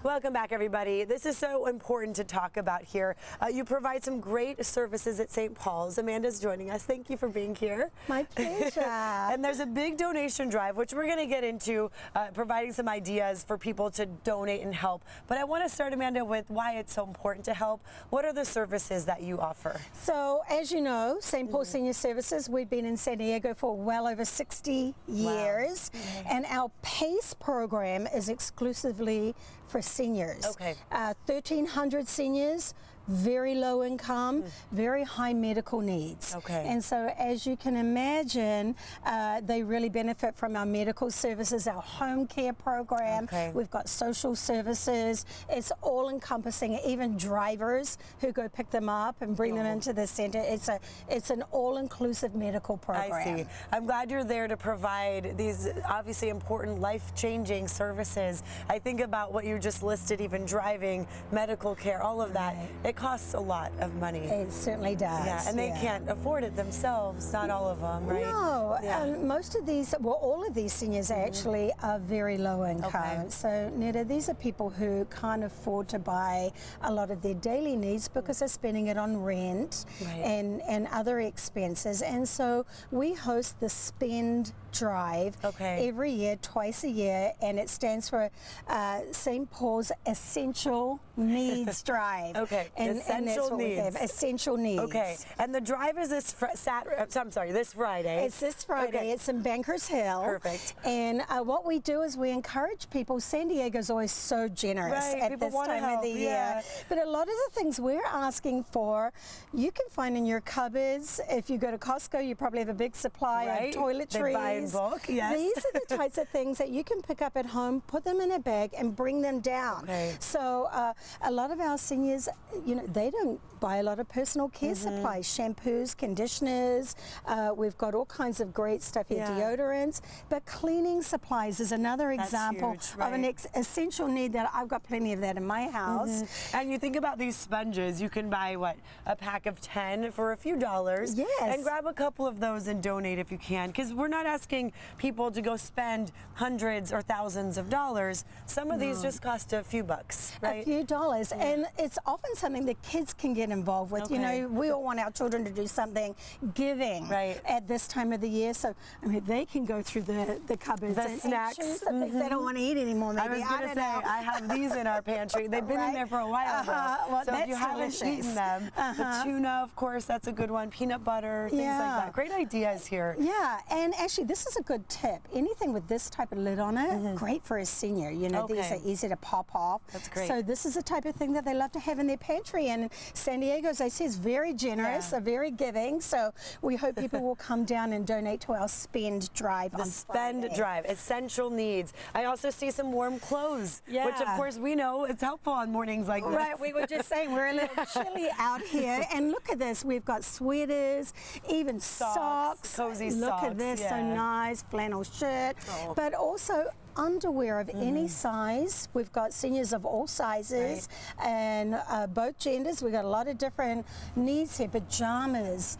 Welcome back, everybody. This is so important to talk about here. You provide some great services at St. Paul's. Amanda's joining us. Thank you for being here. My pleasure. And there's a big donation drive, which we're going to get into, providing some ideas for people to donate and help. But I want to start, Amanda, with why it's so important to help. What are the services that you offer? So, as you know, St. Paul Senior Services, we've been in San Diego for well over 60 years. Wow. And our PACE program is exclusively for seniors. Okay. 1,300 seniors, very low income, very high medical needs. Okay. And so, as you can imagine, they really benefit from our medical services, our home care program. Okay. We've got social services. It's all encompassing, even drivers who go pick them up and bring them into the center. It's an all-inclusive medical program. I see. I'm glad you're there to provide these obviously important life-changing services. I think about what you just listed, even driving, medical care, all of that. It costs a lot of money. It certainly does. Yeah, and they can't afford it themselves, not all of them, right? No, Yeah. most of these, well, all of these seniors actually are very low income. Okay. So, Netta, these are people who can't afford to buy a lot of their daily needs because they're spending it on rent and other expenses. And so we host the Spend Drive every year, twice a year, and it stands for St. Paul's Essential Needs Drive. Okay, and that's what we have, essential needs. Okay, and the drive is this this Friday. It's this Friday. Okay. It's in Bankers Hill. Perfect. And what we do is we encourage people. San Diego's always so generous at people this want to time help, of the year. But a lot of the things we're asking for, you can find in your cupboards. If you go to Costco, you probably have a big supply of toiletries. They buy in bulk, yes. These are the types of things that you can pick up at home, put them in a bag, and bring them down. Okay. So a lot of our seniors, you know, they don't buy a lot of personal care supplies, shampoos, conditioners. We've got all kinds of great stuff here, deodorants. But cleaning supplies is another example of an essential need that I've got plenty of that in my house. And you think about these sponges, you can buy, what, a pack of 10 for a few dollars. Yes. And grab a couple of those and donate if you can. Because we're not asking people to go spend hundreds or thousands of dollars. Some of these just cost a few bucks, right? A few dollars. And it's often something that kids can get involved with. You know, we all want our children to do something giving at this time of the year. So, I mean, they can go through the cupboards and snacks. choose some things they don't want to eat anymore. Maybe. I was going to say, I have these in our pantry. They've been in there for a while now. Well, so if you haven't eaten them, the tuna, of course, that's a good one. Peanut butter, things like that. Great ideas here. Yeah, and actually, this is a good tip. Anything with this type of lid on it, great for a senior. You know, these are easy to pop off. That's great. So this is the type of thing that they love to have in their pantry. And San Diego, as I say, is very generous, very giving. So we hope people will come down and donate to our Spend Drive on Friday. Spend Drive, essential needs. I also see some warm clothes, which of course we know it's helpful on mornings like this. Right, we were just saying we're a little chilly out here, and look at this. We've got sweaters, even socks. Cozy look socks. Look at this, so nice, flannel shirt, but also underwear of any size. We've got seniors of all sizes and both genders. We've got a lot of different needs here. Pajamas,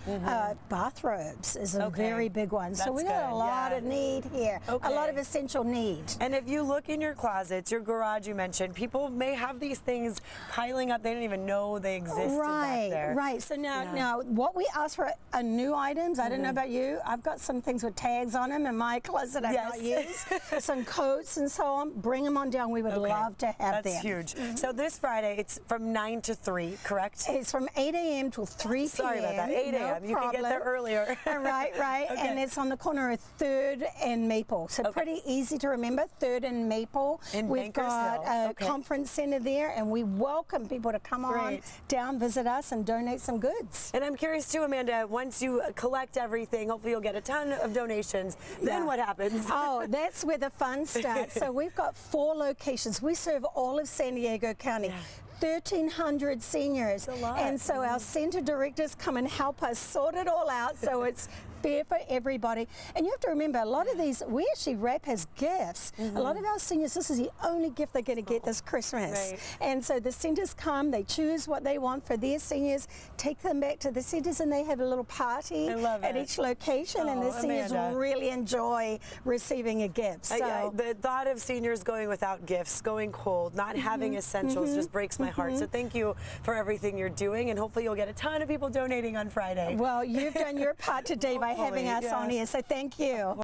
bathrobes is a very big one. So we got a lot of need here, a lot of essential need. And if you look in your closets, your garage you mentioned, people may have these things piling up. They don't even know they existed back there. Right. So now what we ask for are new items. I don't know about you. I've got some things with tags on them in my closet I've not used. Some coats and so on. Bring them on down. We would love to have them. That's huge. So this Friday, it's from 9 to 3, correct? It's from 8 a.m. till 3 p.m. Sorry about that. 8 a.m. You can get there earlier. Right. And it's on the corner of 3rd and Maple. So pretty easy to remember. 3rd and Maple. We've got a conference center there, and we welcome people to come on down, visit us, and donate some goods. And I'm curious too, Amanda, once you collect everything, hopefully you'll get a ton of donations. Then what happens? Oh, that's where the fun starts. So we've got 4 locations. We serve all of San Diego County. 1,300 seniors. That's a lot. And so our center directors come and help us sort it all out. So it's fair for everybody. And you have to remember, a lot of these, we actually wrap as gifts. A lot of our seniors, this is the only gift they're going to get this Christmas. Right. And so the centres come, they choose what they want for their seniors, take them back to the centres, and they have a little party I love at it. each location, and the Oh, seniors Amanda. really enjoy receiving a gift. So The thought of seniors going without gifts, going cold, not having essentials just breaks my heart. So thank you for everything you're doing, and hopefully you'll get a ton of people donating on Friday. well, you've done your part today by having us Hopefully, on yeah. here, so thank you.